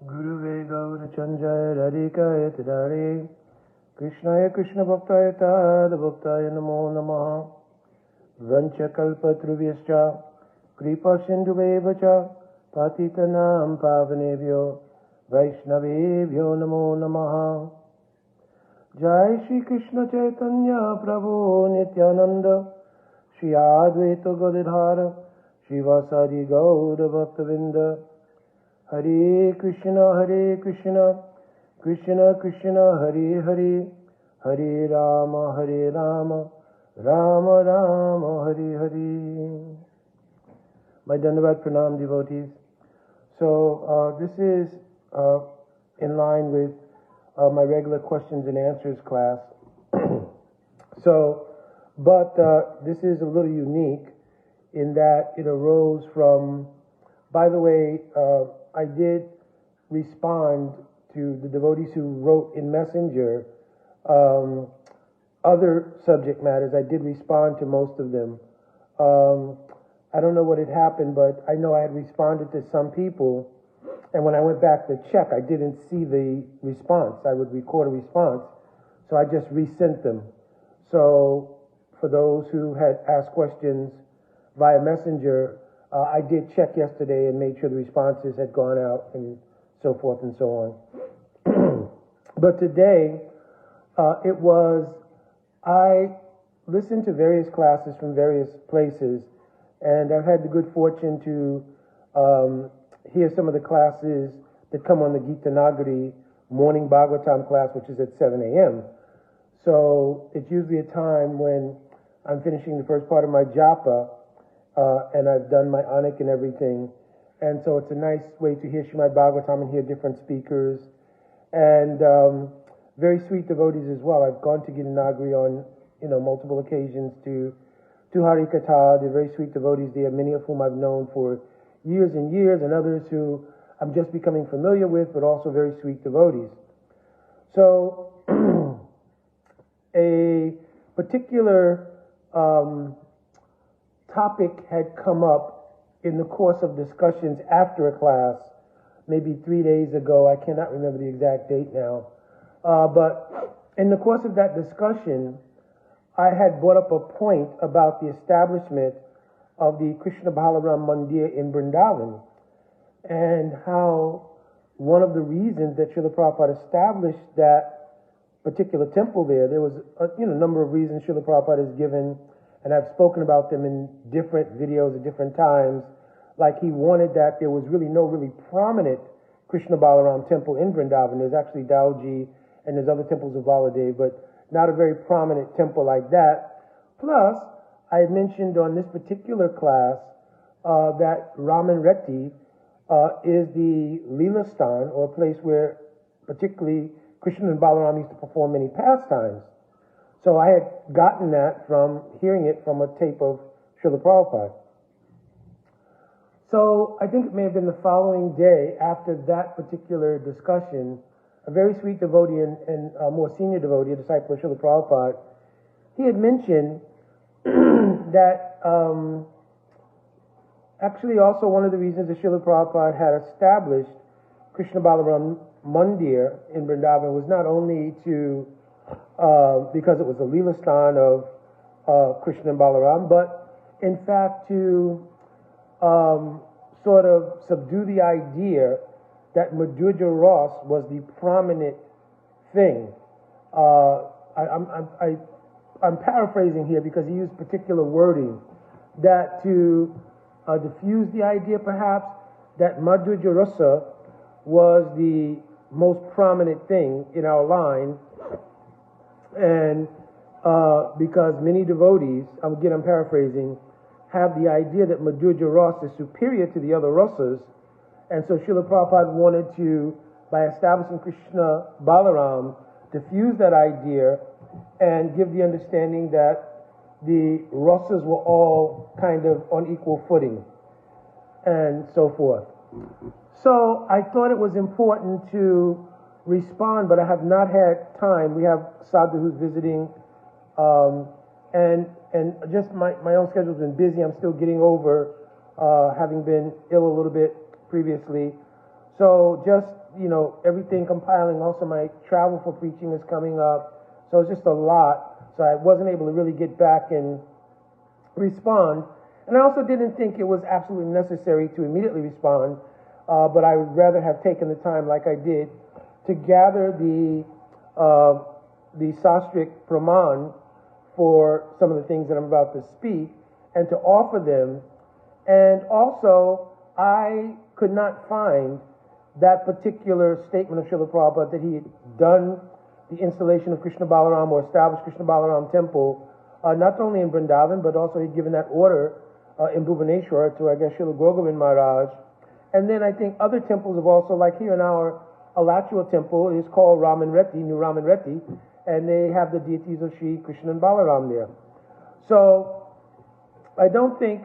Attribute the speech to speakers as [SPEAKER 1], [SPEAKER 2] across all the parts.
[SPEAKER 1] Guruve Gaurachanjaya Radhikaya Tadare Krishnaya Krishna Bhaktaya Tad Bhaktaya Namo Namaha Vancha Kalpatrubhyascha Kripa Sindhuvevacha Patitanam Pavanebhyo Vaishnavebhyo Namo Namaha Jai Shri Krishna Chaitanya Prabhu Nityananda Shri Advaita Gadadhara Shri Vasadi Gaura Bhaktavinda Hare Krishna, Krishna Krishna, Hare Hare, Hare Rama, Rama Rama, Hare Hare. My Dandavat Pranam devotees. So this is in line with my regular questions and answers class. But this is a little unique in that it arose from, by the way, I did respond to the devotees who wrote in Messenger other subject matters. I did respond to most of them. I don't know what had happened, but I know I had responded to some people, and when I went back to check, I didn't see the response. I would record a response, so I just resent them. So for those who had asked questions via Messenger, I did check yesterday and made sure the responses had gone out and so forth and so on. But today, I listened to various classes from various places, and I've had the good fortune to hear some of the classes that come on the Gita Nagari morning Bhagavatam class, which is at 7 a.m. So it's usually a time when I'm finishing the first part of my japa, and I've done my anik and everything, and so it's a nice way to hear Srimad Bhagavatam and hear different speakers, and very sweet devotees as well. I've gone to Gita Nagari on multiple occasions to Hari Katha. They're very sweet devotees there, many of whom I've known for years and years, and others who I'm just becoming familiar with, but also very sweet devotees. So a particular topic had come up in the course of discussions after a class, maybe 3 days ago. I cannot remember the exact date now. But in the course of that discussion, I had brought up a point about the establishment of the Krishna Balaram Mandir in Vrindavan, and how one of the reasons that Srila Prabhupada established that particular temple there was a number of reasons Srila Prabhupada has given, and I've spoken about them in different videos at different times. Like, he wanted that there was no really prominent Krishna Balaram temple in Vrindavan. There's actually Dauji and there's other temples of Baladev, but not a very prominent temple like that. Plus, I had mentioned on this particular class that Raman Reti is the Leela Stan, or a place where particularly Krishna and Balaram used to perform many pastimes. So I had gotten that from hearing it from a tape of Srila Prabhupada. So I think it may have been the following day after that particular discussion, a very sweet devotee and a more senior devotee, a disciple of Srila Prabhupada, he had mentioned that actually also one of the reasons that Srila Prabhupada had established Krishna Balaram Mandir in Vrindavan was not only because it was a Leela Stan of Krishna and Balaram, but in fact to sort of subdue the idea that Madhurya Ras was the prominent thing. I'm paraphrasing here because he used particular wording, that to diffuse the idea perhaps that Madhurya Rasa was the most prominent thing in our line, and because many devotees, again I'm paraphrasing, have the idea that Madhurya Ras is superior to the other rasas, and so Srila Prabhupada wanted to, by establishing Krishna Balaram, diffuse that idea and give the understanding that the rasas were all kind of on equal footing, and so forth. So I thought it was important to respond, but I have not had time. We have Sadhu who's visiting, and just my own schedule's been busy. I'm still getting over having been ill a little bit previously. So just, everything compiling. Also, my travel for preaching is coming up. So it's just a lot. So I wasn't able to really get back and respond. And I also didn't think it was absolutely necessary to immediately respond, but I would rather have taken the time, like I did, to gather the Sastrik Praman for some of the things that I'm about to speak, and to offer them. And also, I could not find that particular statement of Srila Prabhupada that he had done the installation of Krishna Balaram or established Krishna Balaram temple, not only in Vrindavan, but also he'd given that order in Bhubaneswar to, I guess, Srila Gogovind Maharaj. And then I think other temples have also, like here in our Alachua temple, is called Raman Reti, New Raman Reti, and they have the deities of Sri Krishna and Balaram there. So I don't think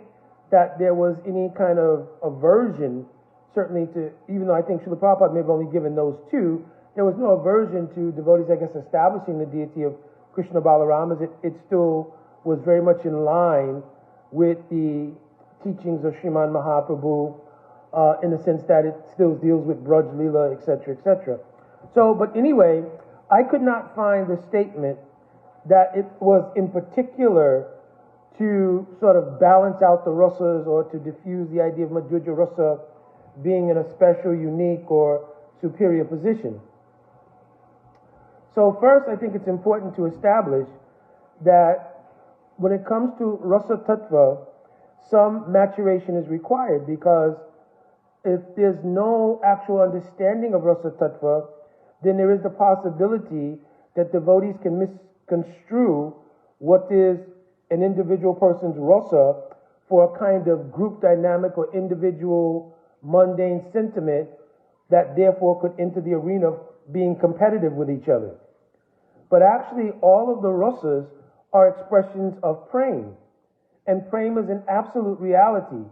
[SPEAKER 1] that there was any kind of aversion, certainly to, even though I think Srila Prabhupada may have only given those two, there was no aversion to devotees, I guess, establishing the deity of Krishna Balaram, as it still was very much in line with the teachings of Sriman Mahaprabhu, in the sense that it still deals with Braj Leela, etc., etc. So, but anyway, I could not find the statement that it was in particular to sort of balance out the rasas or to diffuse the idea of Madhurya rasa being in a special, unique, or superior position. So first, I think it's important to establish that when it comes to rasa tattva, some maturation is required, because if there's no actual understanding of rasa tattva, then there is the possibility that devotees can misconstrue what is an individual person's rasa for a kind of group dynamic or individual mundane sentiment that therefore could enter the arena of being competitive with each other. But actually, all of the rasas are expressions of prema, and prema is an absolute reality.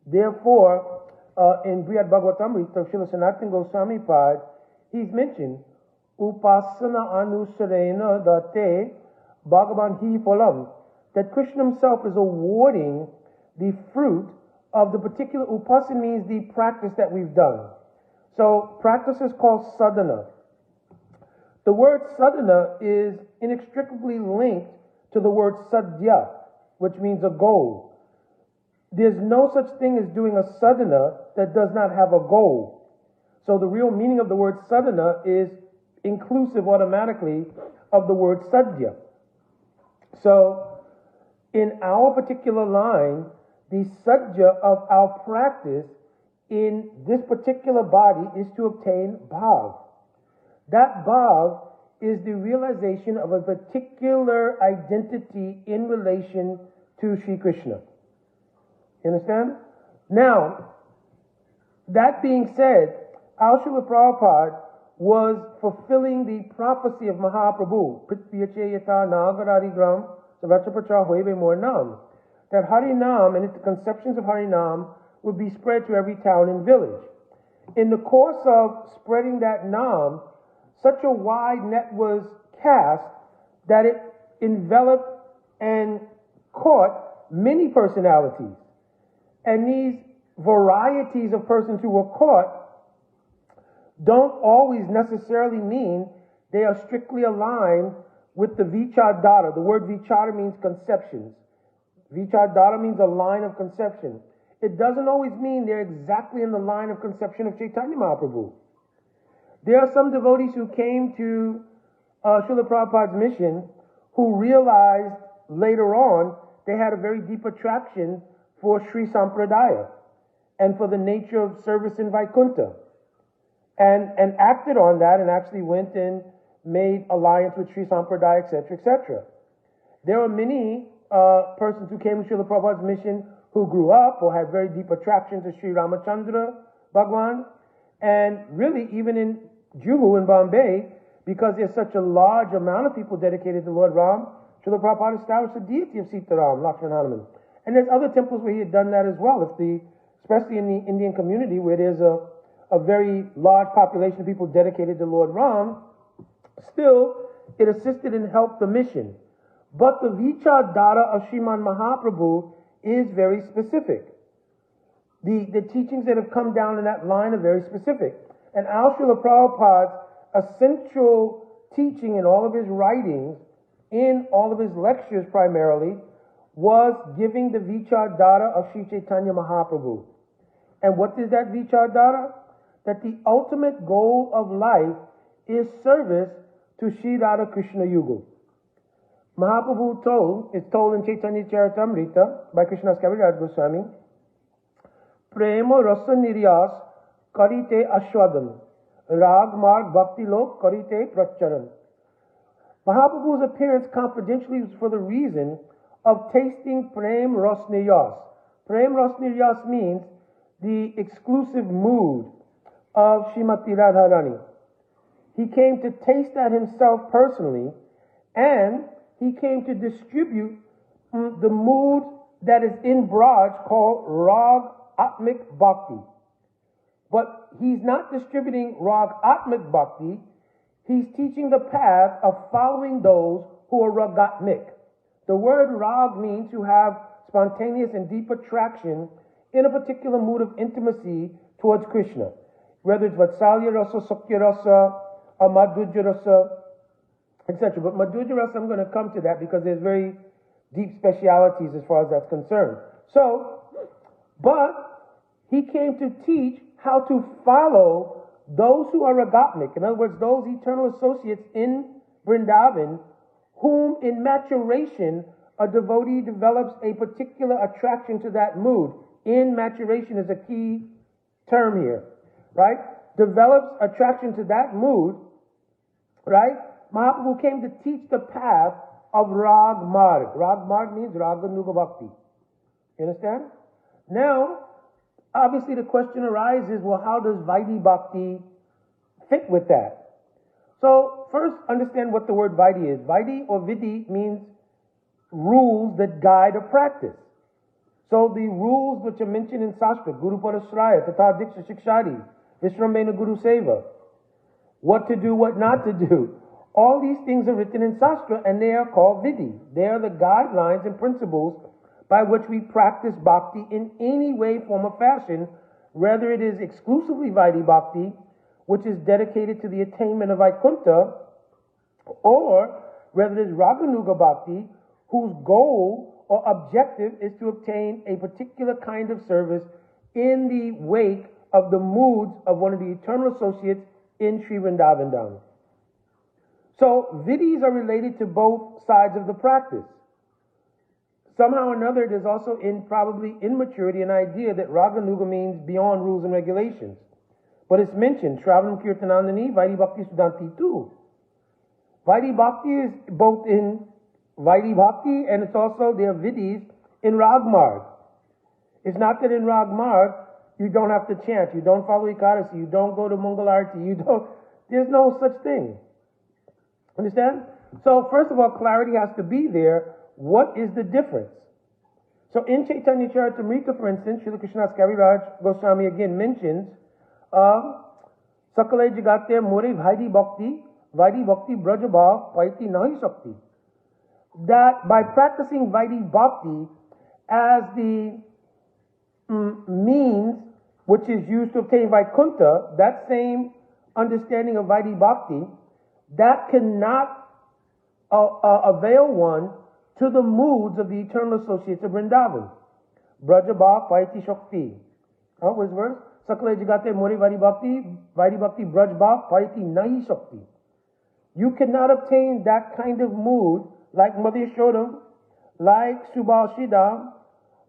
[SPEAKER 1] Therefore, in Brihad Bhagavatamrita of Srila Sanatana Goswami Pad, he's mentioned Upasana Anusarena Date Bhagavan Hi Phalam, that Krishna himself is awarding the fruit of the particular upasana, means the practice that we've done. So practice is called sadhana. The word sadhana is inextricably linked to the word sadhya, which means a goal. There's no such thing as doing a sadhana that does not have a goal. So the real meaning of the word sadhana is inclusive automatically of the word sadhya. So in our particular line, the sadhya of our practice in this particular body is to obtain bhav. That bhav is the realization of a particular identity in relation to Sri Krishna. You understand? Now, that being said, our Srila Prabhupada was fulfilling the prophecy of Mahaprabhu, that Harinam and its conceptions of Harinam would be spread to every town and village. In the course of spreading that Nam, such a wide net was cast that it enveloped and caught many personalities. And these varieties of persons who were caught don't always necessarily mean they are strictly aligned with the Vichardhara. The word Vichara means conceptions. Vichardhara means a line of conception. It doesn't always mean they're exactly in the line of conception of Chaitanya Mahaprabhu. There are some devotees who came to Srila Prabhupada's mission who realized later on they had a very deep attraction for Sri Sampradaya and for the nature of service in Vaikuntha, and acted on that and actually went and made alliance with Sri Sampradaya, etc., etc. There are many persons who came to Srila Prabhupada's mission who grew up or had very deep attraction to Sri Ramachandra Bhagwan, and really even in Juhu in Bombay, because there's such a large amount of people dedicated to Lord Ram, Srila Prabhupada established the deity of Sitaram, Lakshman Hanuman. And there's other temples where he had done that as well. Especially in the Indian community where there's a very large population of people dedicated to Lord Ram, still it assisted and helped the mission. But the Vichardhara of Sriman Mahaprabhu is very specific. The teachings that have come down in that line are very specific. And Srila Prabhupada's essential teaching in all of his writings, in all of his lectures primarily, was giving the Vichardhara of Sri Chaitanya Mahaprabhu. And what is that Vichardhara? That the ultimate goal of life is service to Sri Radha Krishna Yugal. Mahaprabhu it's told in Chaitanya Charitamrita by Krishnadas Kaviraj Goswami, Prema Rasa Niryas Karite Ashwadam, Rag Marg Bhakti Lok Karite Pracharan. Mahaprabhu's appearance confidentially was for the reason of tasting Prem Ras Niryas. Prem Ras Niryas means the exclusive mood of Srimati Radharani. He came to taste that himself personally, and he came to distribute the mood that is in Braj called Rag Atmik Bhakti. But he's not distributing Rag Atmik Bhakti, he's teaching the path of following those who are Ragatmik. The word Rag means to have spontaneous and deep attraction in a particular mood of intimacy towards Krishna. Whether it's Vatsalya Rasa, Sakya Rasa, or Madhurya Rasa, etc. But Madhurya Rasa, I'm going to come to that because there's very deep specialities as far as that's concerned. But he came to teach how to follow those who are Ragatmik. In other words, those eternal associates in Vrindavan, whom in maturation a devotee develops a particular attraction to that mood. In maturation is a key term here, right? Develops attraction to that mood, right? Mahaprabhu came to teach the path of Rag Marg. Rag Marg means Raganuga Bhakti. You understand? Now, obviously the question arises, well, how does Vaidhi Bhakti fit with that? So, first understand what the word Vaidhi is. Vaidhi or Vidhi means rules that guide a practice. So the rules which are mentioned in Shastra, Guru Parashraya, Tata Diksha Shikshari, Vishrambena Guru Seva, what to do, what not to do, all these things are written in Shastra and they are called Vidhi. They are the guidelines and principles by which we practice Bhakti in any way, form, or fashion, whether it is exclusively Vaidhi Bhakti, which is dedicated to the attainment of Vaikuntha, or whether it is Raganuga Bhakti, whose goal or objective is to obtain a particular kind of service in the wake of the moods of one of the eternal associates in Sri Vrindavan Dham. So, vidhis are related to both sides of the practice. Somehow or another, there's also probably in maturity an idea that Raganuga means beyond rules and regulations. But it's mentioned, Shravanam Kirtanandani, Vaidhi Bhakti Sudanti too. Vaidhi Bhakti is both in Vaidhi Bhakti and it's also their vidhis in Ragmarg. It's not that in Ragmarg you don't have to chant, you don't follow Ekadasi, you don't go to Mangalarti, there's no such thing. Understand? So first of all, clarity has to be there. What is the difference? So in Chaitanya Charitamrita, for instance, Srila Krishnadas Kaviraj Goswami again mentions Sakale Jagate More Vaidhi Bhakti Brajabha Vaiti Nahi Shakti. That by practicing Vaidhi Bhakti as the means which is used to obtain Vaikuntha, that same understanding of Vaidhi Bhakti, that cannot avail one to the moods of the eternal associates of Vrindavan. Brajabha Paiti Shakti. What's the verse? Sakale Jagate More Vaidhi Bhakti Brajabha Paiti Nahi Shakti. You cannot obtain that kind of mood like Madhya Shodam, like Subhal Shridham,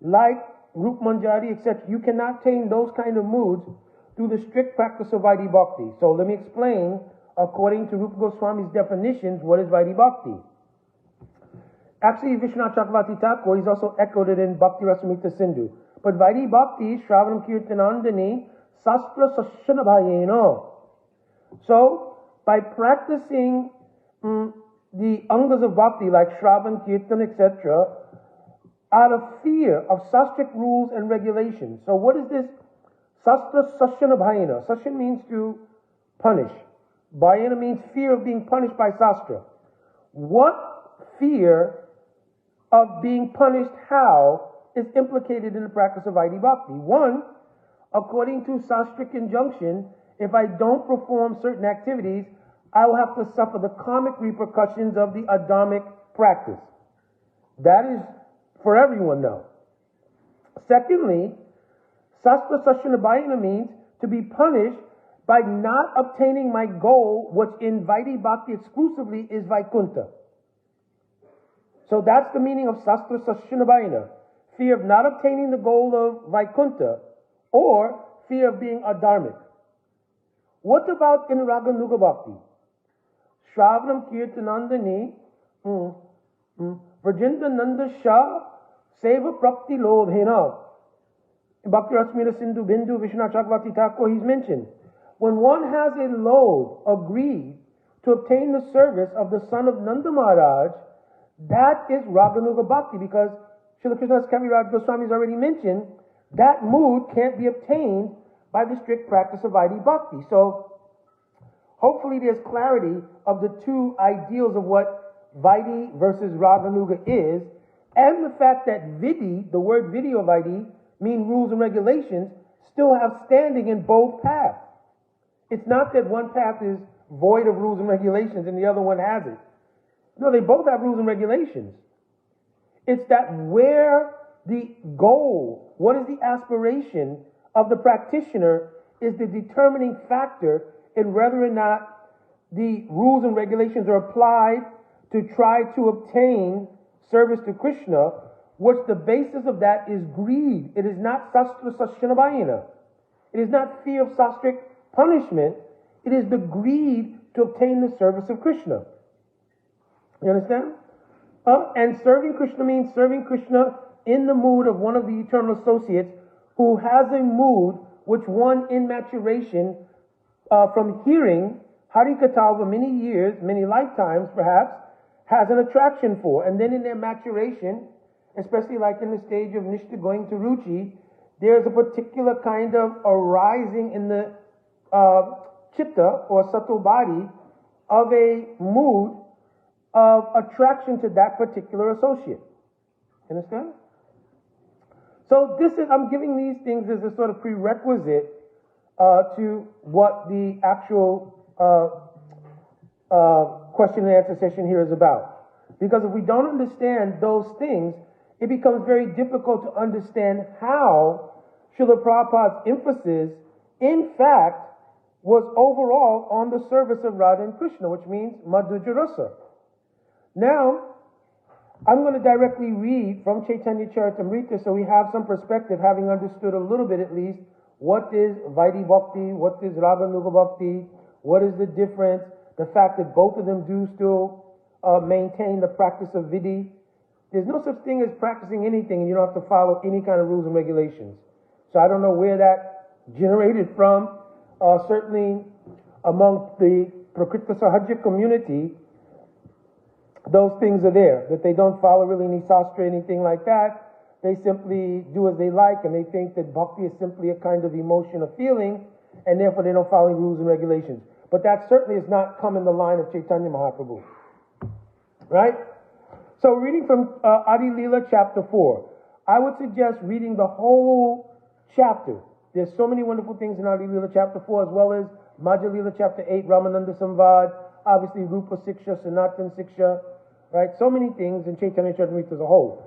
[SPEAKER 1] like Rup Manjari, etc. You cannot attain those kind of moods through the strict practice of Vaidhi Bhakti. So let me explain, according to Rupa Goswami's definitions, what is Vaidhi Bhakti. Actually, Vishwanath Chakravarti Thakur, he's also echoed it in Bhakti Rasamrita Sindhu. But Vaidhi Bhakti, Shravanam Kirtanandani, Sastra Sashana Bhayena. So, by practicing the angas of bhakti like Shravan, Kirtan, etc., out of fear of sastric rules and regulations. So what is this Sastra Sashana Bhayena? Sashana means to punish. Bhayena means fear of being punished by Sastra. What fear of being punished how is implicated in the practice of Vaidhi Bhakti? One, according to sastric injunction, if I don't perform certain activities, I will have to suffer the karmic repercussions of the adamic practice. That is for everyone though. Secondly, sastra sashanabayana means to be punished by not obtaining my goal, which in Vaidhi Bhakti exclusively is Vaikuntha. So that's the meaning of sastra sashanabayana. Fear of not obtaining the goal of Vaikuntha, or fear of being adharmic. What about in Raga Nuga Bhakti? Shravanam Kirtanandani, Vrajinda Nanda Shah, Seva Prapti Lobhena. In Bhakti Rasmila Sindhu Bindu Vishwanath Chakravarti Thakur, he's mentioned, when one has a load of greed to obtain the service of the son of Nanda Maharaj, that is Raganuga Bhakti, because Srila Krishnadas Kaviraj Goswami has already mentioned that mood can't be obtained by the strict practice of Vaidhi Bhakti. So hopefully there's clarity of the two ideals of what Vaidhi versus Raganuga is, and the fact that Vidhi, the word Vidhi or Vaidhi, mean rules and regulations, still have standing in both paths. It's not that one path is void of rules and regulations and the other one has it. No, they both have rules and regulations. It's that where the goal, what is the aspiration of the practitioner, is the determining factor in whether or not the rules and regulations are applied to try to obtain service to Krishna, which the basis of that is greed. It is not sastra sashanabayana. It is not fear of sastric punishment. It is the greed to obtain the service of Krishna. You understand? And serving Krishna means serving Krishna in the mood of one of the eternal associates who has a mood which one in maturation from hearing Harikatha over many years, many lifetimes perhaps, has an attraction for. And then in their maturation, especially like in the stage of Nishta going to Ruchi, there's a particular kind of arising in the chitta or subtle body of a mood of attraction to that particular associate. Understand? So this is, I'm giving these things as a sort of prerequisite to what the actual question and answer session here is about. Because if we don't understand those things, it becomes very difficult to understand how Srila Prabhupada's emphasis, in fact, was overall on the service of Radha and Krishna, which means Madhurya Rasa. Now, I'm going to directly read from Chaitanya Charitamrita so we have some perspective, having understood a little bit at least, what is Vaidhi Bhakti, what is Raganuga Bhakti, what is the difference, the fact that both of them do still maintain the practice of Vidhi. There's no such thing as practicing anything and you don't have to follow any kind of rules and regulations. So I don't know where that generated from. Certainly among the Prakrita Sahajya community, those things are there, that they don't follow really any sastra, anything like that. They simply do as they like, and they think that bhakti is simply a kind of emotion or feeling, and therefore they don't follow rules and regulations. But that certainly has not come in the line of Chaitanya Mahaprabhu. Right? So reading from Adi Leela chapter 4. I would suggest reading the whole chapter. There's so many wonderful things in Adi Leela chapter 4, as well as Madhya Leela chapter 8, Ramananda Samvad, obviously Rupa Siksha, Sanatan Siksha, right? So many things in Chaitanya Charitamrita as a whole.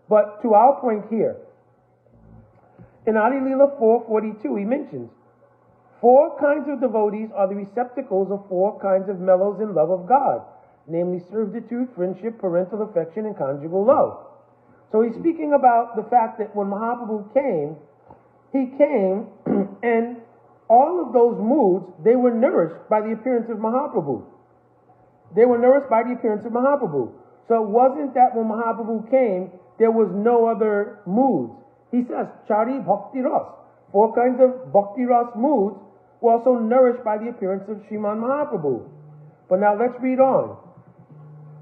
[SPEAKER 1] But to our point here, in Adi Leela 4:42, he mentions, 4 kinds of devotees are the receptacles of 4 kinds of mellows in love of God, namely servitude, friendship, parental affection, and conjugal love. So he's speaking about the fact that when Mahaprabhu came, he came and all of those moods, they were nourished by the appearance of Mahaprabhu. They were nourished by the appearance of Mahaprabhu. So it wasn't that when Mahaprabhu came, there was no other moods. He says, Chari Bhakti Ras. 4 kinds of Bhakti Ras moods were also nourished by the appearance of Sriman Mahaprabhu. But now let's read on.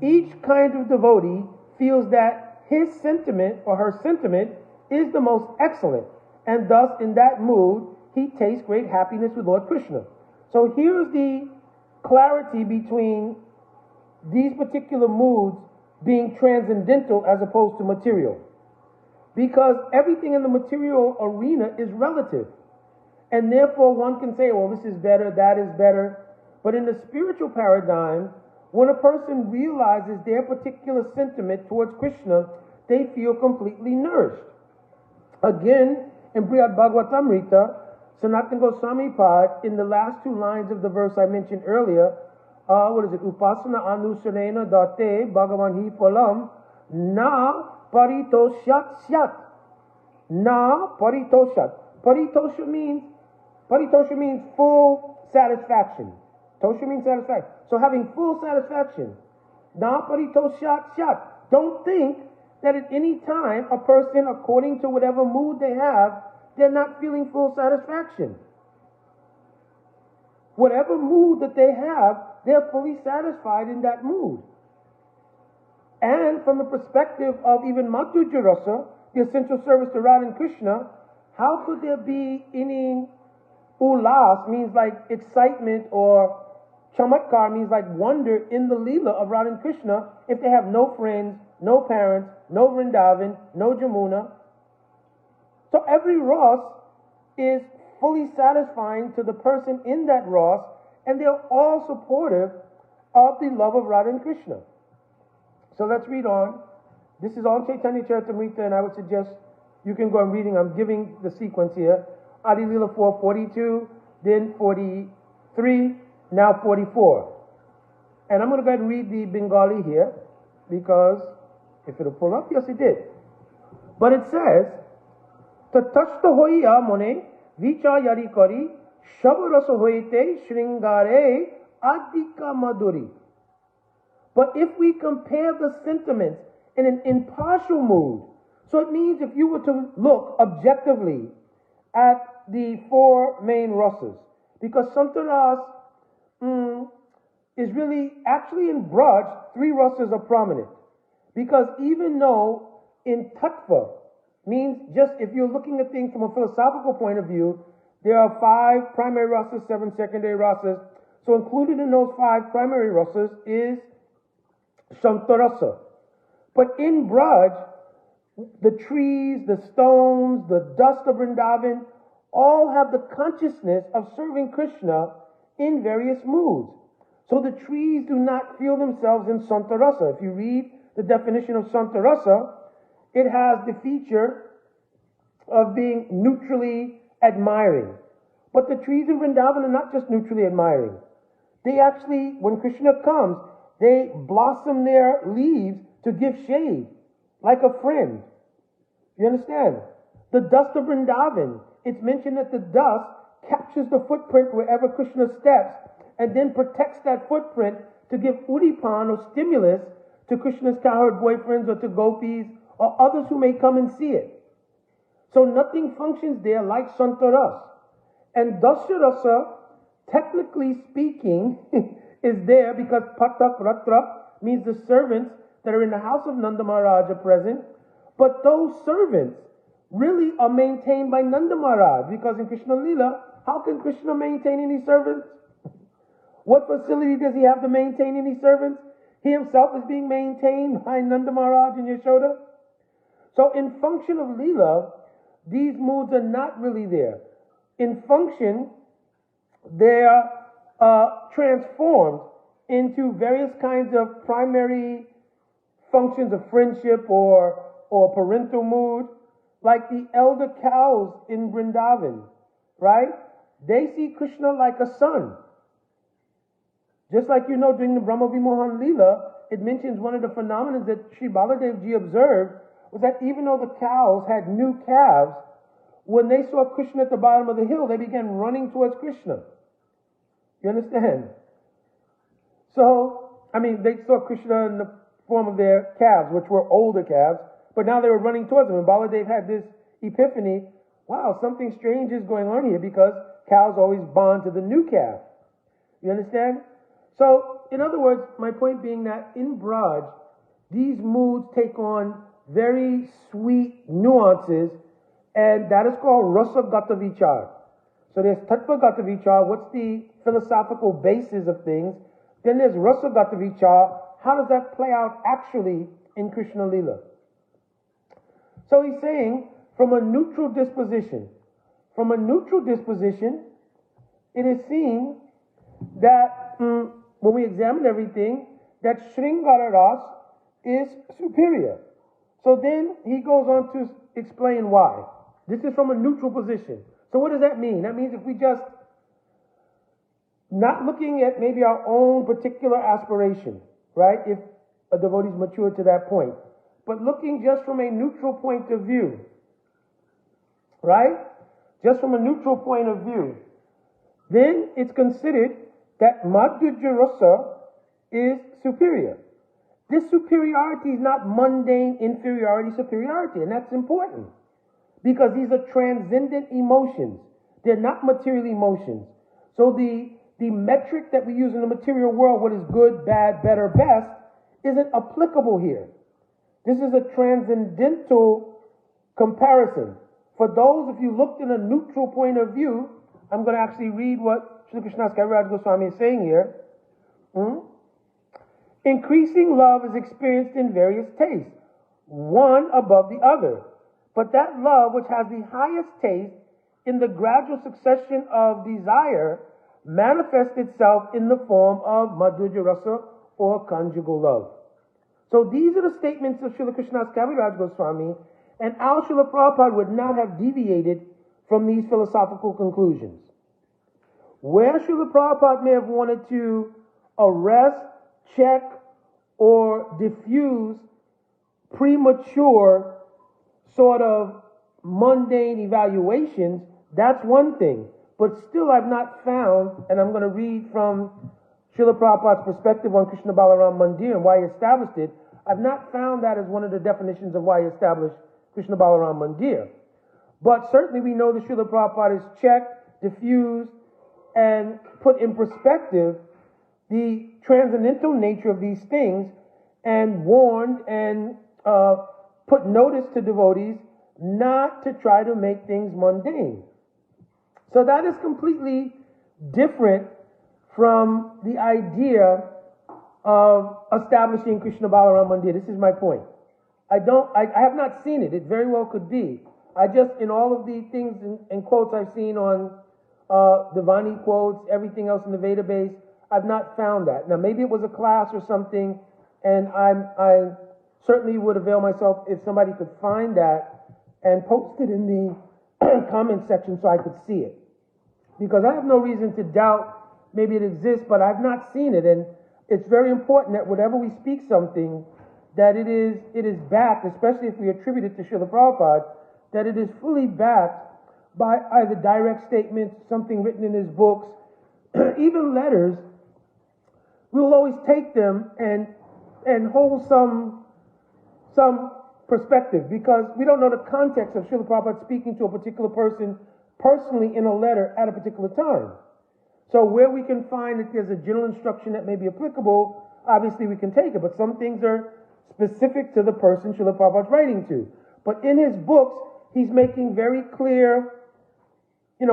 [SPEAKER 1] Each kind of devotee feels that his sentiment or her sentiment is the most excellent, and thus in that mood he tastes great happiness with Lord Krishna. So here's the clarity between these particular moods being transcendental as opposed to material. Because everything in the material arena is relative. And therefore one can say, well, this is better, that is better. But in the spiritual paradigm, when a person realizes their particular sentiment towards Krishna, they feel completely nourished. Again, in Brihad Bhagavatamrita, Sanatana Goswami Pad, in the last two lines of the verse I mentioned earlier, what is it? Upasana anusarena date bhagavan hi phalam na paritoshat syat. Na paritoshat. Paritosha means full satisfaction. Tosha means satisfaction. So having full satisfaction. Na paritoshat syat. Don't think that at any time a person, according to whatever mood they have, they're not feeling full satisfaction. Whatever mood that they have, they're fully satisfied in that mood. And from the perspective of even Madhurya Rasa, the essential service to Radha and Krishna, how could there be any ulas, means like excitement, or chamatkar, means like wonder in the Leela of Radha and Krishna, if they have no friends, no parents, no Vrindavan, no Jamuna? So every Ras is fully satisfying to the person in that Ras, and they're all supportive of the love of Radha and Krishna. So let's read on. This is all Chaitanya Charitamrita, and I would suggest you can go on reading. I'm giving the sequence here. Adi Leela 4:42, then 43, now 44. And I'm going to go ahead and read the Bengali here, because if it'll pull up, yes it did. But it says, Tatashta hoiya mone vichayari kari shabarasa hoite shringare adhika madhuri. But if we compare the sentiments in an impartial mood, so it means if you were to look objectively at the four main rasas, because Santaras is really, actually in Braj, three rasas are prominent. Because even though in Tattva, means just if you're looking at things from a philosophical point of view, there are 5 primary rasas, 7 secondary rasas. So included in those 5 primary rasas is Shantarasa. But in Braj, the trees, the stones, the dust of Vrindavan, all have the consciousness of serving Krishna in various moods. So the trees do not feel themselves in Santarasa. If you read the definition of Santarasa, it has the feature of being neutrally admiring. But the trees in Vrindavan are not just neutrally admiring. They actually, when Krishna comes, they blossom their leaves to give shade, like a friend. You understand? The dust of Vrindavan, it's mentioned that the dust captures the footprint wherever Krishna steps, and then protects that footprint to give udipan or stimulus to Krishna's cowherd boyfriends or to gopis or others who may come and see it. So nothing functions there like Santaras. And Dasarasa, technically speaking, is there because Patak Ratra means the servants that are in the house of Nanda Maharaj are present. But those servants really are maintained by Nanda Maharaj, because in Krishna Lila, how can Krishna maintain any servants? What facility does he have to maintain any servants? He himself is being maintained by Nanda Maharaj and Yashoda. So in function of Leela, these moods are not really there. In function, they are transformed into various kinds of primary functions of friendship or parental mood, like the elder cows in Vrindavan, right? They see Krishna like a son. Just like you know, during the Brahma Vimohan Leela, it mentions one of the phenomena that Sri Baladevji observed was that even though the cows had new calves, when they saw Krishna at the bottom of the hill, they began running towards Krishna. You understand? So, they saw Krishna in the form of their calves, which were older calves, but now they were running towards him. And Baladev had this epiphany, wow, something strange is going on here, because cows always bond to the new calf. You understand? So, in other words, my point being that in Braj, these moods take on very sweet nuances, and that is called Rasa Gata Vichar. So there's Tattva Gata Vichar, what's the philosophical basis of things? Then there's Rasa Gata Vichar, how does that play out actually in Krishna Lila? So he's saying, from a neutral disposition, from a neutral disposition, it is seen that when we examine everything, that Sringara Ras is superior. So then he goes on to explain why. This is from a neutral position. So what does that mean? That means if we just not looking at maybe our own particular aspiration, right? If a devotee is mature to that point, but looking just from a neutral point of view, right? Just from a neutral point of view, then it's considered that Madhurya Rasa is superior. This superiority is not mundane inferiority, superiority, and that's important because these are transcendent emotions. They're not material emotions. So the metric that we use in the material world, what is good, bad, better, best, isn't applicable here. This is a transcendental comparison. For those, if you looked in a neutral point of view, I'm going to actually read what Srila Krishnadas Kaviraj Goswami is saying here. Increasing love is experienced in various tastes, one above the other. But that love which has the highest taste in the gradual succession of desire manifests itself in the form of Madhurya Rasa or conjugal love. So these are the statements of Srila Krishnadas Kaviraj Goswami, and our Srila Prabhupada would not have deviated from these philosophical conclusions. Where Srila Prabhupada may have wanted to arrest, check, or diffuse premature sort of mundane evaluations, that's one thing. But still I've not found, and I'm going to read from Srila Prabhupada's perspective on Krishna Balaram Mandir and why he established it, I've not found that as one of the definitions of why he established Krishna Balaram Mandir. But certainly we know that Srila Prabhupada has checked, diffused, and put in perspective the transcendental nature of these things and warned and put notice to devotees not to try to make things mundane. So that is completely different from the idea of establishing Krishna Balaram Mandir. This is my point. I have not seen it. It very well could be. I just, in all of the things and quotes I've seen on the Vani quotes, everything else in the Veda base, I've not found that. Now, maybe it was a class or something, and I certainly would avail myself if somebody could find that and post it in the comment section so I could see it. Because I have no reason to doubt maybe it exists, but I've not seen it. And it's very important that whenever we speak something, that it is backed, especially if we attribute it to Srila Prabhupada, that it is fully backed by either direct statements, something written in his books, even letters. We will always take them and hold some perspective, because we don't know the context of Srila Prabhupada speaking to a particular person personally in a letter at a particular time. So where we can find that there's a general instruction that may be applicable, obviously we can take it, but some things are specific to the person Srila Prabhupada's writing to. But in his books, he's making very clear,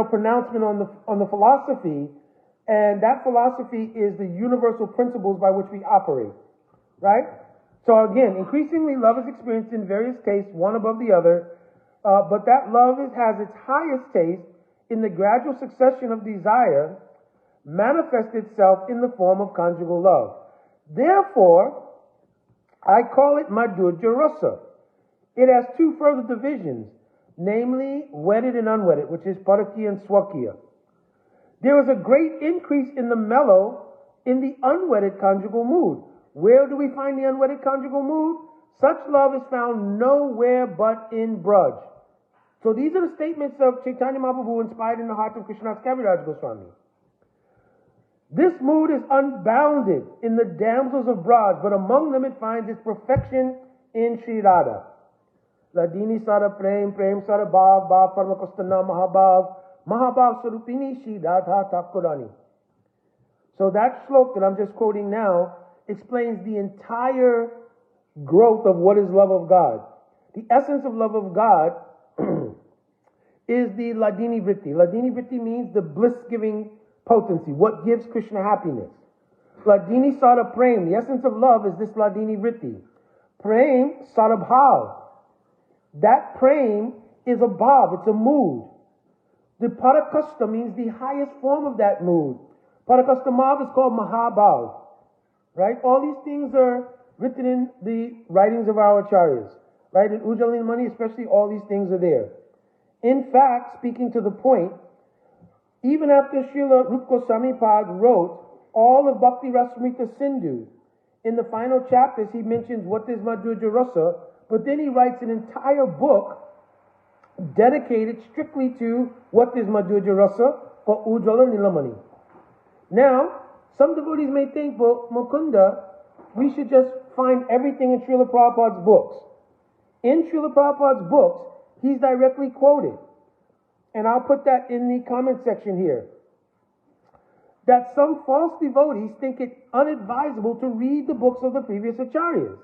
[SPEAKER 1] pronouncement on the philosophy, and that philosophy is the universal principles by which we operate, right? So again, increasingly love is experienced in various tastes, one above the other, but that love has its highest taste in the gradual succession of desire, manifests itself in the form of conjugal love. Therefore, I call it Madhurya Rasa. It has two further divisions, namely wedded and unwedded, which is Parakya and Swakya. There is a great increase in the mellow in the unwedded conjugal mood. Where do we find the unwedded conjugal mood? Such love is found nowhere but in Braj. So these are the statements of Chaitanya Mahaprabhu inspired in the heart of Krishnadas Kaviraj Goswami. This mood is unbounded in the damsels of Braj, but among them it finds its perfection in Sri Radha. Ladini Sara Prem, Prem Sara Bhav, Bhav Paramakostana Mahabhav, Mahabhav Sarupini Sri Radha Thakurani. So that slok that I'm just quoting now explains the entire growth of what is love of God. The essence of love of God is the Ladini Vritti. Ladini Vritti means the bliss-giving potency, what gives Krishna happiness. Ladini Sara Prem, the essence of love is this Ladini Vritti. Prem Sarabhav. That prem is a bhav, it's a mood. The Parakasta means the highest form of that mood. Parakasta Marg is called Mahabhav. Right? All these things are written in the writings of our acharyas. Right? In Ujjalin Mani, especially, all these things are there. In fact, speaking to the point, even after Srila Rupa Goswami Pad wrote all of Bhakti Rasamrita Sindhu, in the final chapters he mentions what is Madhurya Rasa, but then he writes an entire book dedicated strictly to what is Madhurya Rasa for Ujjala Nilamani. Now, some devotees may think, well, Mukunda, we should just find everything in Srila Prabhupada's books. In Srila Prabhupada's books, he's directly quoted, and I'll put that in the comment section here, that some false devotees think it unadvisable to read the books of the previous acharyas.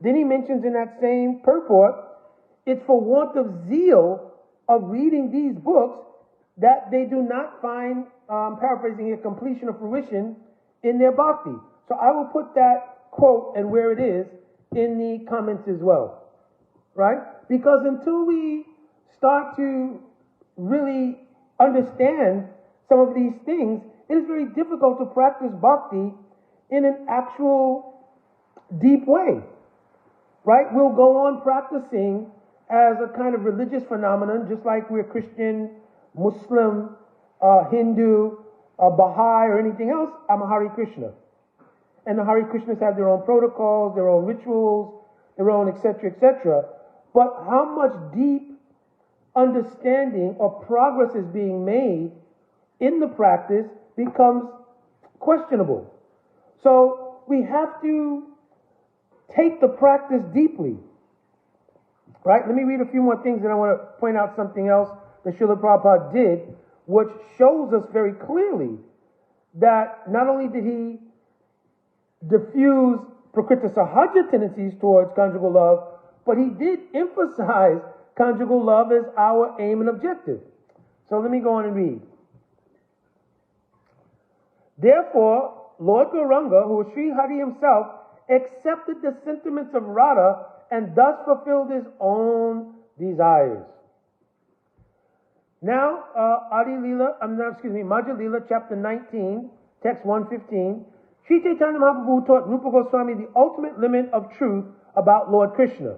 [SPEAKER 1] Then he mentions in that same purport, it's for want of zeal of reading these books that they do not find, paraphrasing here, completion or fruition in their bhakti. So I will put that quote and where it is in the comments as well. Right? Because until we start to really understand some of these things, it is very difficult to practice bhakti in an actual deep way. Right? We'll go on practicing as a kind of religious phenomenon, just like we're Christian, Muslim, Hindu, Baha'i, or anything else. I'm a Hare Krishna. And the Hare Krishnas have their own protocols, their own rituals, their own etc., etc. But how much deep understanding or progress is being made in the practice becomes questionable. So we have to take the practice deeply. Right? Let me read a few more things, and I want to point out something else that Srila Prabhupada did, which shows us very clearly that not only did he diffuse Prakriti Sahaja tendencies towards conjugal love, but he did emphasize conjugal love as our aim and objective. So let me go on and read. Therefore, Lord Gauranga, who was Sri Hari himself, accepted the sentiments of Radha and thus fulfilled his own desires. Now, Madhya Lila, chapter 19, text 115. Sri Chaitanya Mahaprabhu taught Rupa Goswami the ultimate limit of truth about Lord Krishna,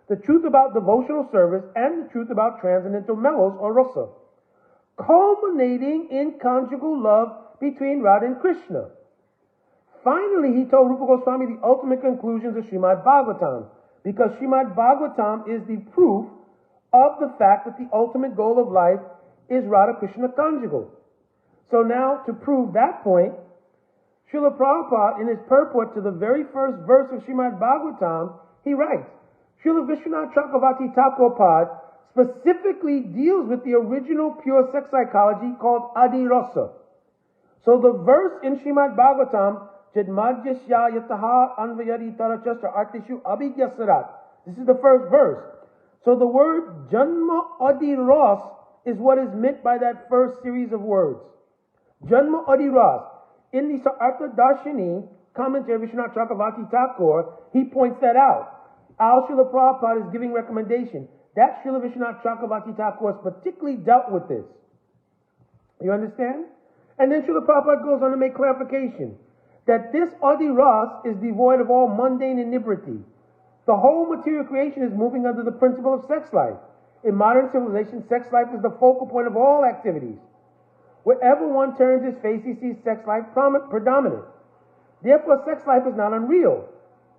[SPEAKER 1] the truth about devotional service, and the truth about transcendental mellows or rasa, culminating in conjugal love between Radha and Krishna. Finally, he told Rupa Goswami the ultimate conclusions of Srimad Bhagavatam, because Srimad Bhagavatam is the proof of the fact that the ultimate goal of life is Radha Krishna conjugal. So now, to prove that point, Srila Prabhupada, in his purport to the very first verse of Srimad Bhagavatam, he writes, Srila Vishwanath Chakravarti Thakur Pad specifically deals with the original pure sex psychology called Adi Rasa. So the verse in Srimad Bhagavatam, Jadmadhyasya yataha anvayari tarachastra artishu abhigyasarat. This is the first verse. So the word Janma Adi Ras is what is meant by that first series of words. Janma Adi Ras. In the Sarartha Darshini, commentary of Vishwanath Chakravarti Thakur, he points that out. Al Srila Prabhupada is giving recommendation. That Srila Vishwanath Chakravarti Thakur particularly dealt with this. You understand? And then Srila Prabhupada goes on to make clarification that this Adi Ras is devoid of all mundane inebriety. The whole material creation is moving under the principle of sex life. In modern civilization, sex life is the focal point of all activities. Wherever one turns his face, he sees sex life predominant. Therefore, sex life is not unreal.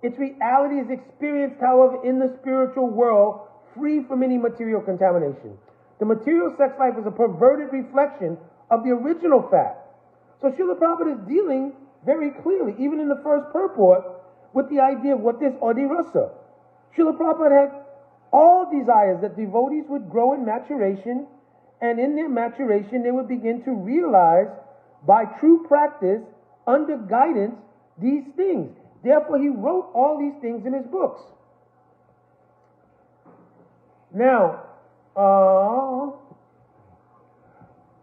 [SPEAKER 1] Its reality is experienced, however, in the spiritual world, free from any material contamination. The material sex life is a perverted reflection of the original fact. So Srila Prabhupada is dealing very clearly, even in the first purport, with the idea of what is Adi Rasa. Srila Prabhupada had all desires that devotees would grow in maturation, and in their maturation they would begin to realize by true practice, under guidance, these things. Therefore he wrote all these things in his books. Now,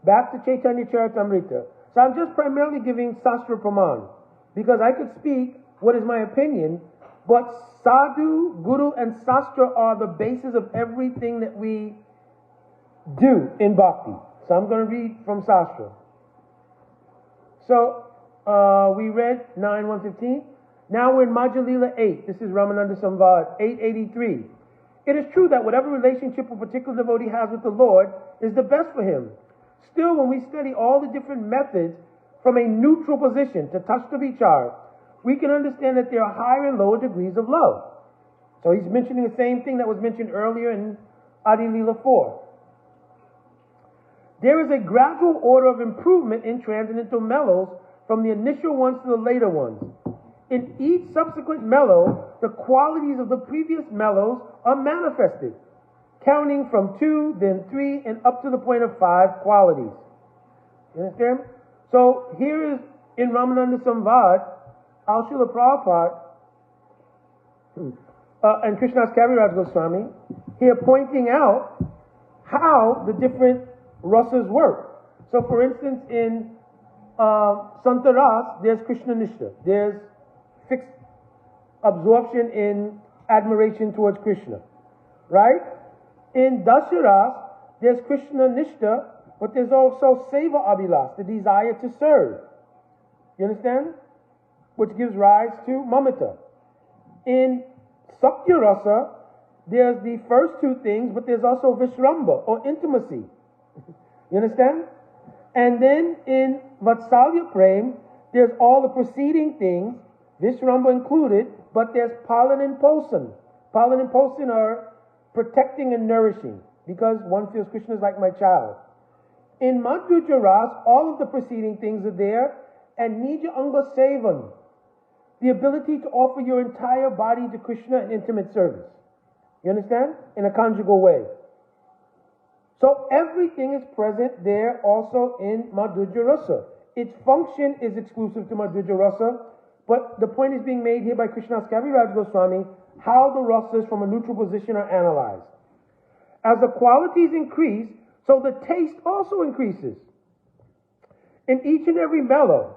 [SPEAKER 1] back to Chaitanya Charitamrita. So I'm just primarily giving Sastra Praman, because I could speak what is my opinion, but Sadhu, Guru, and Sastra are the basis of everything that we do in Bhakti. So I'm going to read from Sastra. So we read 9:115. Now we're in Majalila 8. This is Ramananda Samvad 883. It is true that whatever relationship a particular devotee has with the Lord is the best for him. Still, when we study all the different methods from a neutral position to touch the vichar, we can understand that there are higher and lower degrees of love. So he's mentioning the same thing that was mentioned earlier in Adi Lila 4. There is a gradual order of improvement in transcendental mellows from the initial ones to the later ones. In each subsequent mellow, the qualities of the previous mellows are manifested, counting from 2, then 3, and up to the point of 5 qualities. You understand? So here is in Ramananda Samvad, Srila Prabhupada and Krishna's Kaviraj Goswami here pointing out how the different rasas work. So for instance, in Santaras, there's Krishna Nishta. There's fixed absorption in admiration towards Krishna. Right? In Dasharas, there's Krishna Nishta, but there's also Seva Abhilas, the desire to serve. You understand? Which gives rise to Mamata. In Sakya Rasa, there's the first two things, but there's also Vishramba, or intimacy. You understand? And then in Vatsalya Prem, there's all the preceding things, Vishramba included, but there's Palan and Posan. Palan and Posan are protecting and nourishing, because one feels Krishna is like my child. In Madhurya Ras, all of the preceding things are there, and Nija Anga Sevan, the ability to offer your entire body to Krishna in intimate service. You understand? In a conjugal way. So everything is present there also in Madhurya Rasa. Its function is exclusive to Madhurya Rasa, but the point is being made here by Krishna's Kaviraj Goswami, how the rasas from a neutral position are analyzed. As the qualities increase, so the taste also increases in each and every mellow.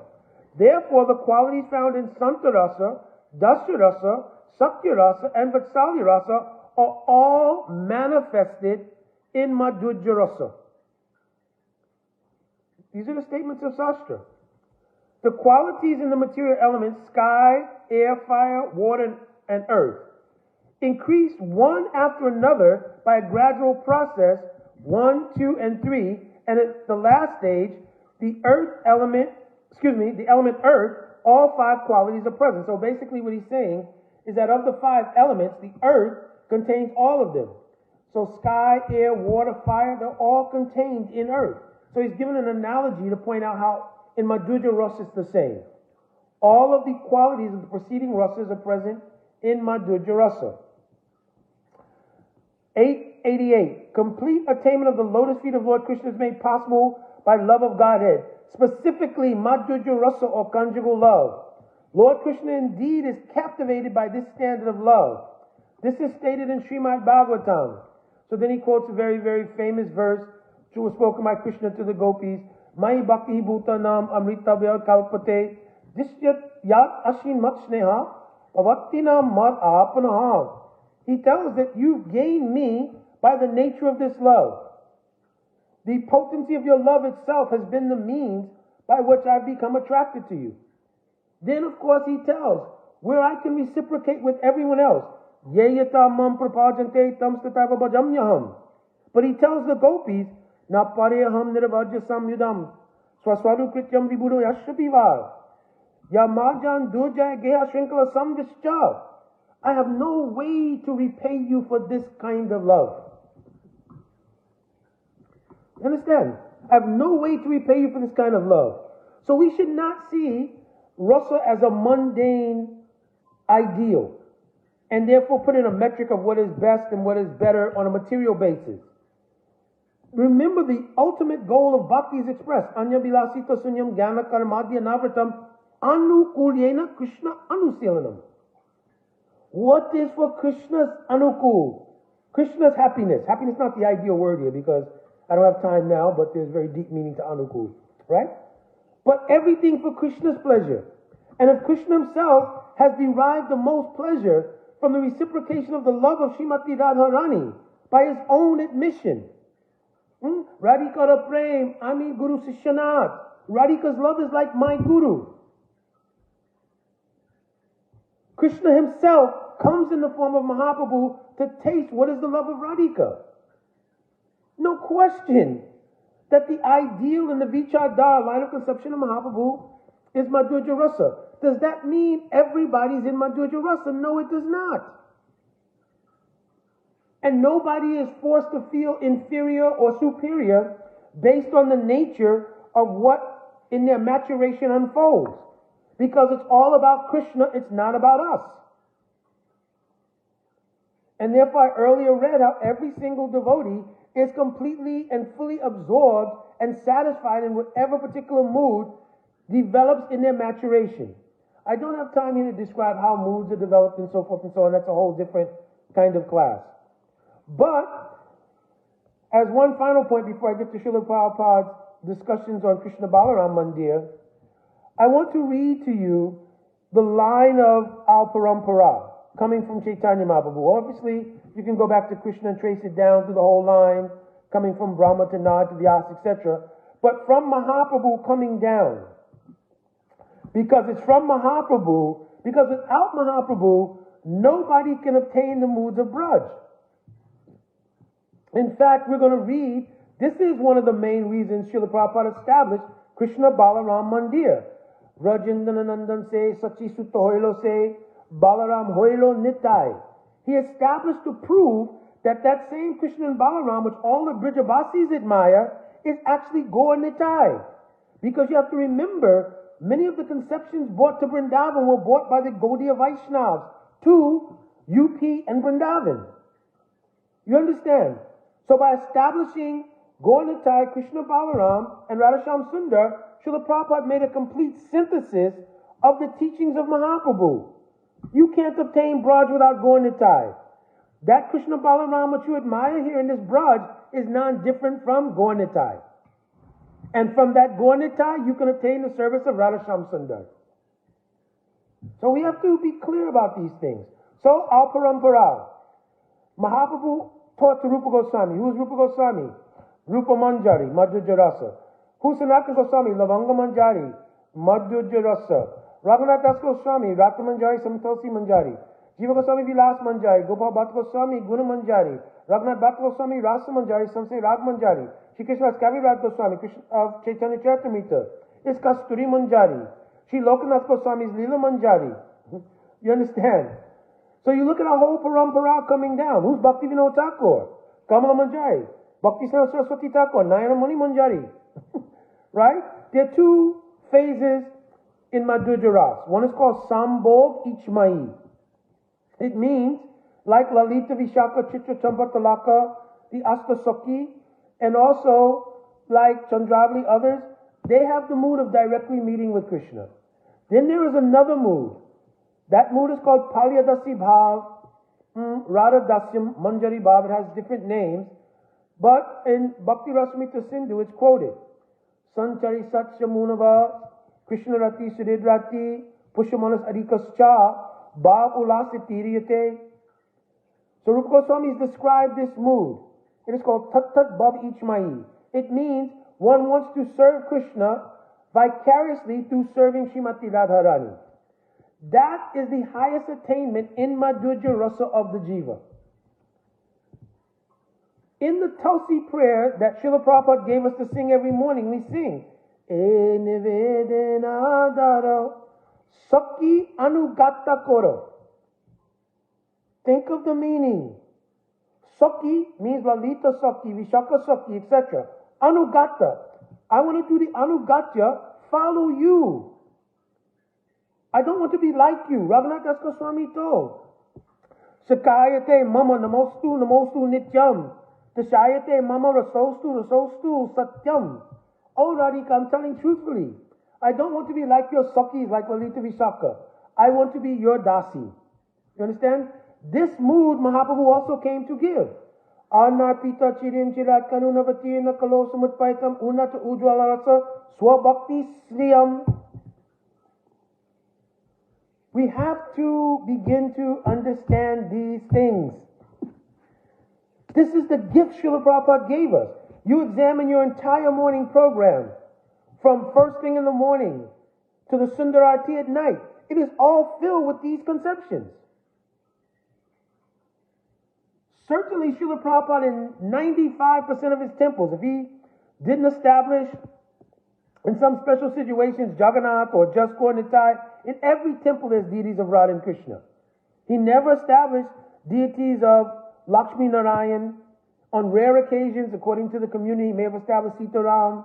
[SPEAKER 1] Therefore, the qualities found in Santa Rasa, Dasya Rasa, Sakya Rasa, and Vatsalya Rasa are all manifested in Madhurya Rasa. These are the statements of Sastra. The qualities in the material elements, sky, air, fire, water, and earth, increase one after another by a gradual process, 1, 2, and 3, and at the last stage, the element earth, all 5 qualities are present. So basically what he's saying is that of the 5 elements, the earth contains all of them. So sky, air, water, fire, they're all contained in earth. So he's given an analogy to point out how in Madhurya Rasa it's the same. All of the qualities of the preceding rasas are present in Madhurya Rasa. 888. Complete attainment of the lotus feet of Lord Krishna is made possible by love of Godhead, specifically Madhurya Rasa or conjugal love. Lord Krishna indeed is captivated by this standard of love. This is stated in Srimad Bhagavatam. So then he quotes a very, very famous verse which was spoken by Krishna to the gopis. Mai bhakti bhutanam amritavya kalpate disyat yat ashin mat sneha avattinam mat apanaha. He tells that you've gained me by the nature of this love. The potency of your love itself has been the means by which I've become attracted to you. Then, of course, he tells where I can reciprocate with everyone else. But he tells the gopis, Na pareham nirvajya samyudam swaswarukrityam vibhudo yashrapivar yamajan durjaya geha shrinkala samvischa. I have no way to repay you for this kind of love. Understand? I have no way to repay you for this kind of love. So we should not see rasa as a mundane ideal and therefore put in a metric of what is best and what is better on a material basis. Remember, the ultimate goal of bhakti is expressed. Anya vilasita sunyam jnana karmadya navratam anukulyena Krishna anusilanam. What is for Krishna's anukul? Krishna's happiness. Happiness is not the ideal word here because I don't have time now, but there's very deep meaning to anukul, right? But everything for Krishna's pleasure. And if Krishna himself has derived the most pleasure from the reciprocation of the love of Srimati Radharani by his own admission, Radhika ra Prem, Ami Guru Sishyanat. Radhika's love is like my Guru. Krishna himself comes in the form of Mahaprabhu to taste what is the love of Radhika. No question that the ideal in the Vichardhara line of conception of Mahaprabhu is Madhurya Rasa. Does that mean everybody's in Madhurya Rasa? No, it does not. And nobody is forced to feel inferior or superior based on the nature of what in their maturation unfolds. Because it's all about Krishna, it's not about us. And therefore I earlier read how every single devotee is completely and fully absorbed and satisfied in whatever particular mood develops in their maturation. I don't have time here to describe how moods are developed and so forth and so on. That's a whole different kind of class. But, as one final point before I get to Srila Prabhupada's discussions on Krishna Balaram Mandir, I want to read to you the line of Al Parampara coming from Chaitanya Mahaprabhu. Obviously, you can go back to Krishna and trace it down through the whole line, coming from Brahma to Nard to Vyasa, etc. But from Mahaprabhu coming down, because it's from Mahaprabhu, because without Mahaprabhu, nobody can obtain the moods of Braj. In fact, we're going to read, this is one of the main reasons Srila Prabhupada established Krishna Balaram Mandir. Rajendranandan se, Sachi Sutta Hoilo se, Balaram Hoilo Nitai. He established to prove that that same Krishna and Balaram, which all the Brijabasis admire, is actually Gaur Nitai. Because you have to remember, many of the conceptions brought to Vrindavan were brought by the Gaudiya Vaishnavas to UP and Vrindavan. You understand? So by establishing Gaur Nitai, Krishna Balaram, and Radhasham Sundar, Srila Prabhupada made a complete synthesis of the teachings of Mahaprabhu. You can't obtain Braj without Gaur Nitai. That Krishna Balaram which you admire here in this Braj is non-different from Gaur Nitai. And from that Gaur Nitai, you can attain the service of Radhasham Sundar. So we have to be clear about these things. So, Al Parampara. Mahaprabhu taught to Rupa Goswami. Who is Rupa Goswami? Rupa Manjari, Madhurya Rasa. Who is Sanatana Goswami? Lavanga Manjari, Madhurya Rasa. Raghunath Das Goswami, Rata Manjari, Samtosi Manjari. Jiva Goswami, Vilas Manjari. Gopal Bhatt Goswami, Guna Manjari. Raghunath Bhatt Goswami, Rasa Manjari, Samse Rag Manjari. Shri Krishna's Kaviraj Goswami, Krishna of Chaitanya Charitamrita, is Kasturi Manjari. Shri Lokanath Goswami's Leela Manjari. You understand? So you look at our whole parampara coming down. Who's Bhakti Vinod Thakur? Kamala Manjari. Bhakti Saraswati Thakur. Nayana Muni Manjari. Right? There are two phases in Madhurya Ras. One is called Sambhog Ichmai. It means, like Lalita Vishaka Chitra Chambatalaka, the Astasaki, and also like Chandravali, others, they have the mood of directly meeting with Krishna. Then there is another mood. That mood is called Palyadasi Bhav, Radha Dasyam, Manjari Bhav. It has different names. But in Bhakti Rasamrita Sindhu, it's quoted. Sanchari Satya Munava, Krishna Rati Suridrati, Pushamanas Adikascha, Bhav Ulasi Tiriyate. So Rupa Goswami has described this mood. It is called Tat Tat Bhav Ichmai. It means one wants to serve Krishna vicariously through serving Srimati Radharani. That is the highest attainment in Madhurya Rasa of the Jiva. In the Tulsi prayer that Srila Prabhupada gave us to sing every morning, we sing, E nivedena daro, Sakhi anugata koro. Think of the meaning. Sakhi means Lalita Sakhi, Vishaka Sakhi, etc. Anugata. I want to do the Anugatya, follow you. I don't want to be like you. Raghunath Das Goswami told. Sakayate mama namostu nityam. Tashayate mama rasostu satyam. Oh Radhika, I'm telling truthfully. I don't want to be like your Sakhis, like Lalita Vishaka. I want to be your Dasi. You understand? This mood Mahaprabhu also came to give. Anarpita chirim chirat kanunavati nakalo samutpaitam unata ujwalarasa swabhakti sriyam. We have to begin to understand these things. This is the gift Srila Prabhupada gave us. You examine your entire morning program, from first thing in the morning to the Sundar Arati at night. It is all filled with these conceptions. Certainly, Srila Prabhupada in 95% of his temples, if he didn't establish in some special situations Jagannath or Just Gaur Nitai, in every temple there's deities of Radha and Krishna. He never established deities of Lakshmi Narayan. On rare occasions, according to the community, he may have established Sita Ram,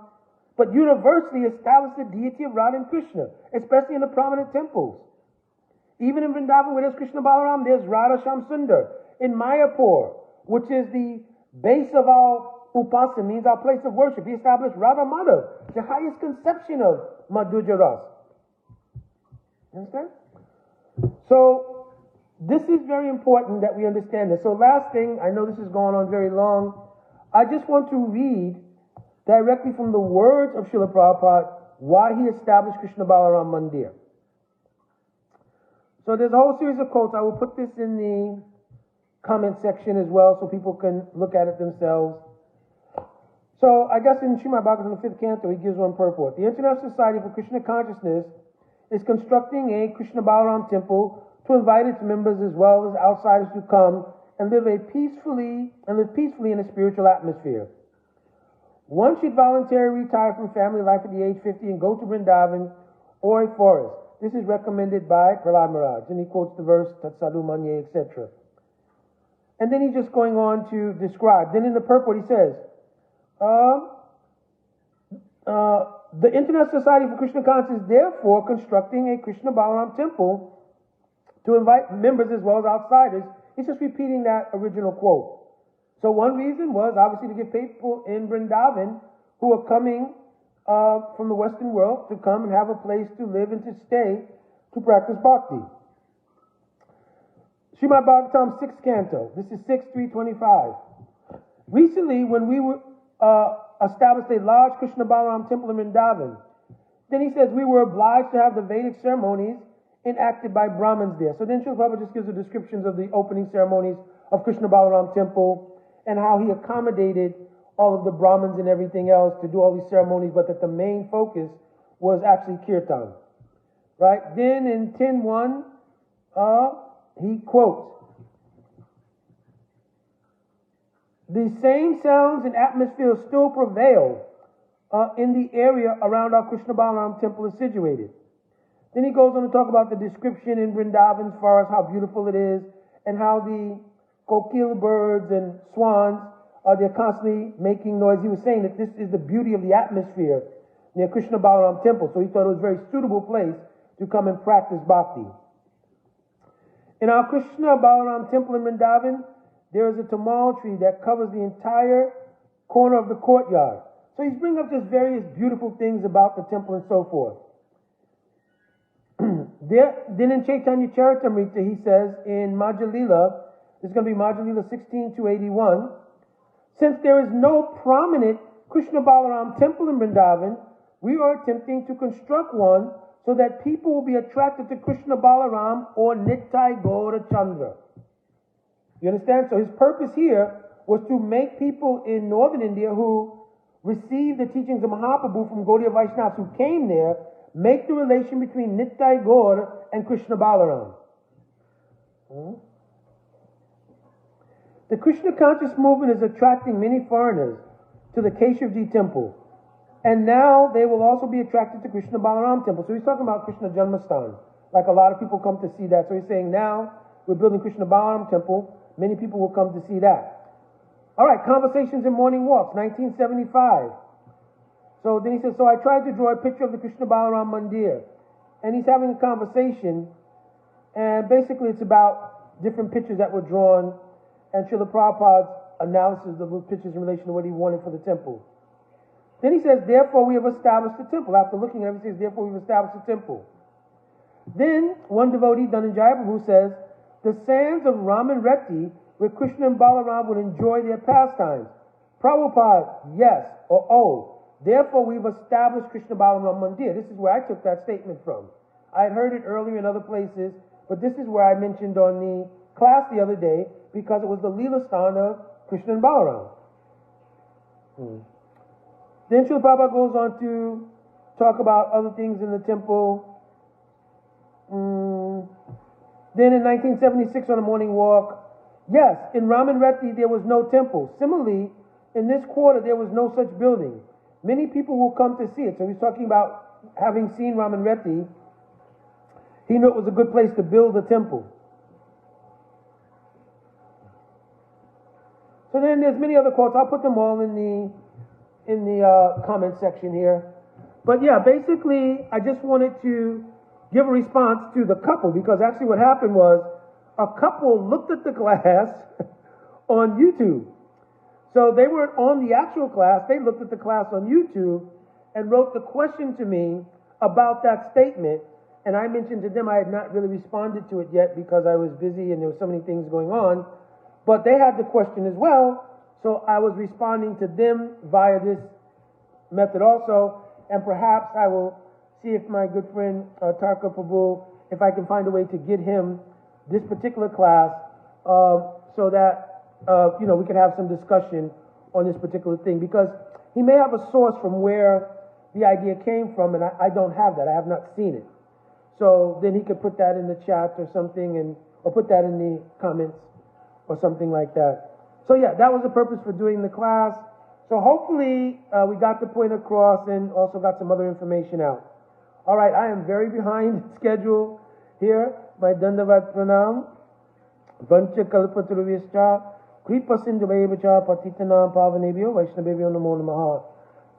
[SPEAKER 1] but universally established the deity of Radha and Krishna, especially in the prominent temples. Even in Vrindavan, where there's Krishna Balaram, there's Radha Sham Sundar. In Mayapur, which is the base of our upasana, means our place of worship, he established Radha Madhav, the highest conception of Madhurya Ras. Understand? So, this is very important that we understand this. So last thing, I know this is going on very long, I just want to read directly from the words of Srila Prabhupada why he established Krishna Balaram Mandir. So there's a whole series of quotes. I will put this in the comment section as well so people can look at it themselves. So I guess in Srimad Bhagavatam, the 5th canto, he gives one purport. The International Society for Krishna Consciousness is constructing a Krishna Balaram temple to invite its members as well as outsiders to come and live peacefully in a spiritual atmosphere. One should voluntarily retire from family life at the age 50 and go to Vrindavan or a forest. This is recommended by Prahlad Maharaj. And he quotes the verse, Tat Sadhu Manye, etc. And then he's just going on to describe. Then in the purport he says, the International Society for Krishna Consciousness is therefore constructing a Krishna Balaram temple to invite members as well as outsiders. He's just repeating that original quote. So one reason was obviously to get people in Vrindavan who are coming from the Western world to come and have a place to live and to stay to practice bhakti. Srimad Bhagavatam 6th canto. This is 6.325. Recently, when we were established a large Krishna Balaram temple in Vrindavan, then he says we were obliged to have the Vedic ceremonies enacted by Brahmins there. So then Srila Prabhupada just gives the descriptions of the opening ceremonies of Krishna Balaram temple and how he accommodated all of the Brahmins and everything else to do all these ceremonies, but that the main focus was actually kirtan. Right? Then in 10.1, he quotes, the same sounds and atmosphere still prevail in the area around our Krishna Balaram temple is situated. Then he goes on to talk about the description in Vrindavan's forest, how beautiful it is, and how the kokil birds and swans they're constantly making noise. He was saying that this is the beauty of the atmosphere near Krishna Balaram temple, so he thought it was a very suitable place to come and practice bhakti. In our Krishna Balaram temple in Vrindavan, there is a tamal tree that covers the entire corner of the courtyard. So he's bringing up just various beautiful things about the temple and so forth. Then in Chaitanya Charitamrita, he says in Madhya Lila, this is going to be Madhya Lila 16-81, since there is no prominent Krishna Balaram temple in Vrindavan, we are attempting to construct one so that people will be attracted to Krishna Balaram or Nittai Gaura Chandra. You understand? So his purpose here was to make people in northern India who received the teachings of Mahaprabhu from Gaudiya Vaishnavas who came there, make the relation between Nittai Gaura and Krishna Balaram. The Krishna conscious movement is attracting many foreigners to the Keshavji temple. And now they will also be attracted to Krishna Balaram temple. So he's talking about Krishna Janmastan. Like a lot of people come to see that. So he's saying now we're building Krishna Balaram temple. Many people will come to see that. All right, Conversations in Morning Walks, 1975. So then he says, so I tried to draw a picture of the Krishna Balaram Mandir. And he's having a conversation. And basically it's about different pictures that were drawn and Srila Prabhupada's analysis of those pictures in relation to what he wanted for the temple. Then he says, therefore we have established the temple. After looking at everything, he says, therefore we've established the temple. Then one devotee, Dhananjaya Prabhu, says, the sands of Raman-Reti, where Krishna and Balaram would enjoy their pastimes. Prabhupada, yes, or oh. Therefore we've established Krishna Balaram Mandir. This is where I took that statement from. I had heard it earlier in other places, but this is where I mentioned on the class the other day, because it was the Leela Sthan of Krishna and Balaram. Then Srila Prabhupada goes on to talk about other things in the temple. Then in 1976 on a morning walk, yes, in Raman Reti there was no temple. Similarly, in this quarter there was no such building. Many people will come to see it. So he's talking about having seen Raman Reti, he knew it was a good place to build a temple. So then there's many other quotes. I'll put them all in the comment section here. But yeah, basically, I just wanted to give a response to the couple, because actually what happened was a couple looked at the class on YouTube. So they weren't on the actual class. They looked at the class on YouTube and wrote the question to me about that statement. And I mentioned to them I had not really responded to it yet because I was busy and there were so many things going on. But they had the question as well, so I was responding to them via this method also, and perhaps I will see if my good friend Tarka Prabhu, if I can find a way to get him this particular class, so that we can have some discussion on this particular thing, because he may have a source from where the idea came from, and I don't have that. I have not seen it. So then he could put that in the chat or something, or put that in the comments, or something like that. So yeah, that was the purpose for doing the class. So hopefully we got the point across and also got some other information out. All right, I am very behind schedule here. My Dandavat Pranam. Vancha Kalpaturuvishcha. Kripa Sindhuvayevacha Patitanam Pavanebhyo Vaishnavebhyo Namo Namaha.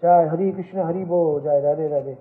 [SPEAKER 1] Jai Hare Krishna Hari Bo. Jai Radhe Radhe.